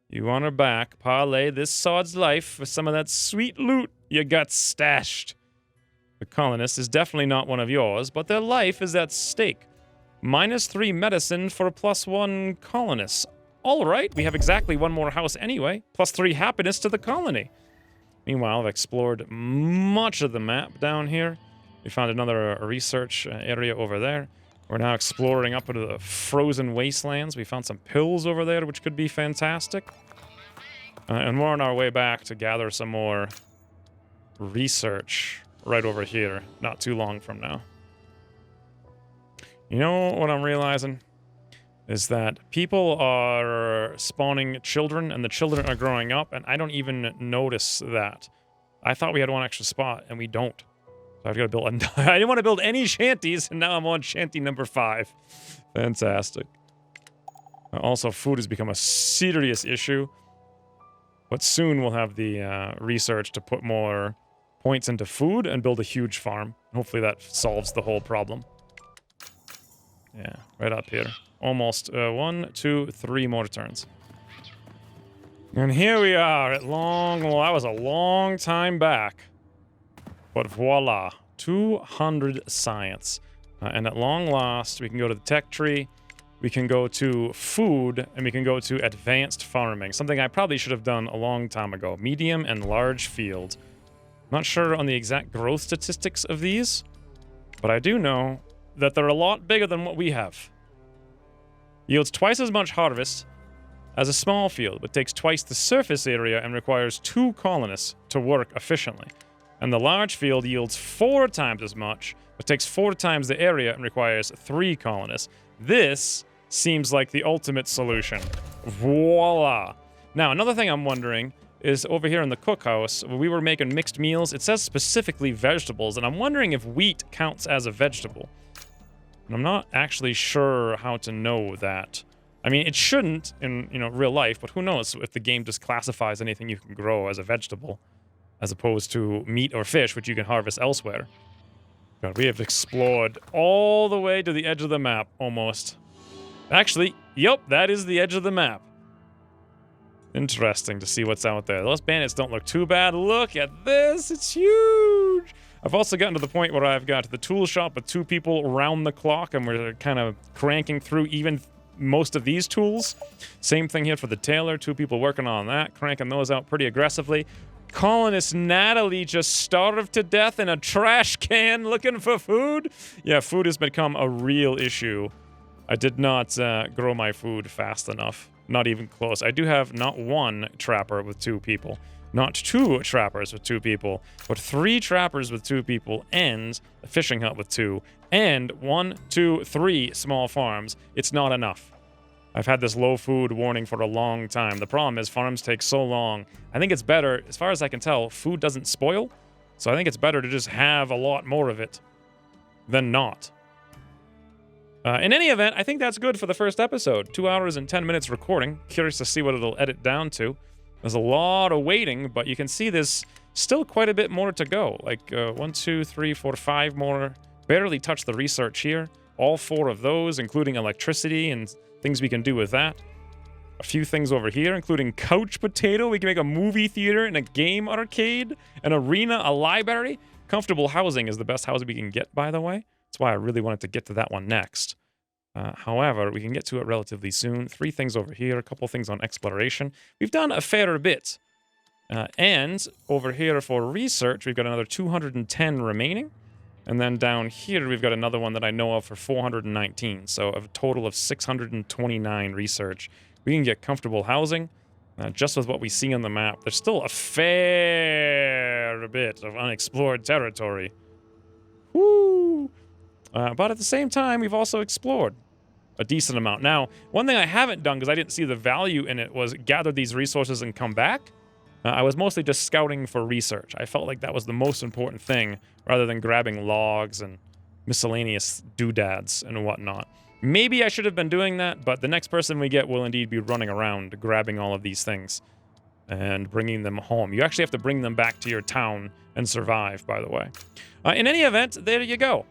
You want her back, parlay this sod's life for some of that sweet loot you got stashed. The colonist is definitely not one of yours, but their life is at stake. -3 medicine for +1 colonists. All right, we have exactly 1 more house anyway. +3 happiness to the colony." Meanwhile, I've explored much of the map down here. We found another research area over there. We're now exploring up into the frozen wastelands. We found some pills over there, which could be fantastic. And we're on our way back to gather some more research right over here, not too long from now. You know what I'm realizing? Is that people are spawning children, and the children are growing up, and I don't even notice that. I thought we had 1 extra spot, and we don't. So I've got to build I didn't want to build any shanties, and now I'm on shanty number 5. Fantastic. Also, food has become a serious issue. But soon we'll have the research to put more points into food and build a huge farm. Hopefully that solves the whole problem. Yeah, right up here. Almost 1, 2, 3 more turns. And here we are at long... Well, that was a long time back. But voila, 200 science. And at long last, we can go to the tech tree, we can go to food, and we can go to advanced farming. Something I probably should have done a long time ago. Medium and large field. Not sure on the exact growth statistics of these, but I do know that they're a lot bigger than what we have. Yields twice as much harvest as a small field, but takes twice the surface area and requires 2 colonists to work efficiently. And the large field yields 4 times as much, but takes 4 times the area and requires 3 colonists. This seems like the ultimate solution. Voila! Now, another thing I'm wondering is over here in the cookhouse, when we were making mixed meals, it says specifically vegetables, and I'm wondering if wheat counts as a vegetable. And I'm not actually sure how to know that. I mean, it shouldn't in, real life, but who knows if the game just classifies anything you can grow as a vegetable, as opposed to meat or fish, which you can harvest elsewhere. God, we have explored all the way to the edge of the map, almost. Actually, yep, that is the edge of the map. Interesting to see what's out there. Those bandits don't look too bad. Look at this, it's huge! I've also gotten to the point where I've got the tool shop with 2 people around the clock, and we're kind of cranking through even most of these tools. Same thing here for the tailor, 2 people working on that, cranking those out pretty aggressively. Colonist Natalie just starved to death in a trash can looking for food. Yeah, food has become a real issue. I did not grow my food fast enough. Not even close. I do have not 1 trapper with 2 people. Not 2 trappers with 2 people. But 3 trappers with 2 people and a fishing hut with 2. And 1, 2, 3 small farms. It's not enough. I've had this low food warning for a long time. The problem is farms take so long. I think it's better, as far as I can tell, food doesn't spoil. So I think it's better to just have a lot more of it than not. In any event, I think that's good for the first episode. 2 hours and 10 minutes recording. Curious to see what it'll edit down to. There's a lot of waiting, but you can see there's still quite a bit more to go. Like 1, 2, 3, 4, 5 more. Barely touched the research here. All 4 of those, including electricity and things we can do with that. A few things over here, including couch potato. We can make a movie theater and a game arcade, an arena, a library. Comfortable housing is the best housing we can get, by the way. That's why I really wanted to get to that one next. However, we can get to it relatively soon. 3 things over here, a couple things on exploration. We've done a fair bit. And over here for research, we've got another 210 remaining. And then down here, we've got another one that I know of for 419. So a total of 629 research. We can get comfortable housing just with what we see on the map. There's still a fair bit of unexplored territory. Woo! But at the same time, we've also explored a decent amount. Now, one thing I haven't done, because I didn't see the value in it, was gather these resources and come back. I was mostly just scouting for research. I felt like that was the most important thing, rather than grabbing logs and miscellaneous doodads and whatnot. Maybe I should have been doing that, but the next person we get will indeed be running around, grabbing all of these things and bringing them home. You actually have to bring them back to your town and survive, by the way. In any event, there you go.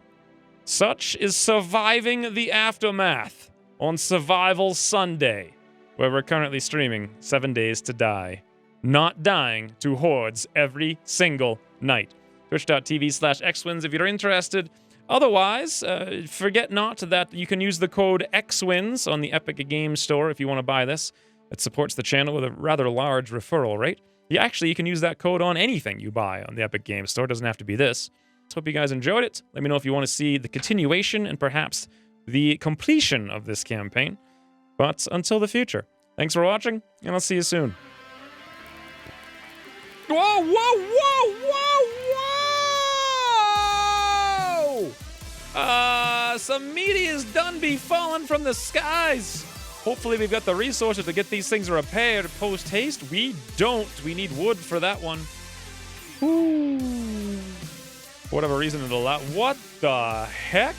Such is surviving the aftermath on Survival Sunday, where we're currently streaming 7 Days to Die. Not dying to hordes every single night. Twitch.tv/Xwynns if you're interested. Otherwise, forget not that you can use the code Xwynns on the Epic Games Store if you want to buy this. It supports the channel with a rather large referral rate. You can use that code on anything you buy on the Epic Games Store. It doesn't have to be this. So hope you guys enjoyed it. Let me know if you want to see the continuation and perhaps the completion of this campaign. But until the future, thanks for watching, and I'll see you soon. Whoa, whoa, whoa, whoa, whoa! Some meteors done be falling from the skies. Hopefully we've got the resources to get these things repaired post-haste. We don't. We need wood for that one. Ooh. For whatever reason, it'll allow... What the heck?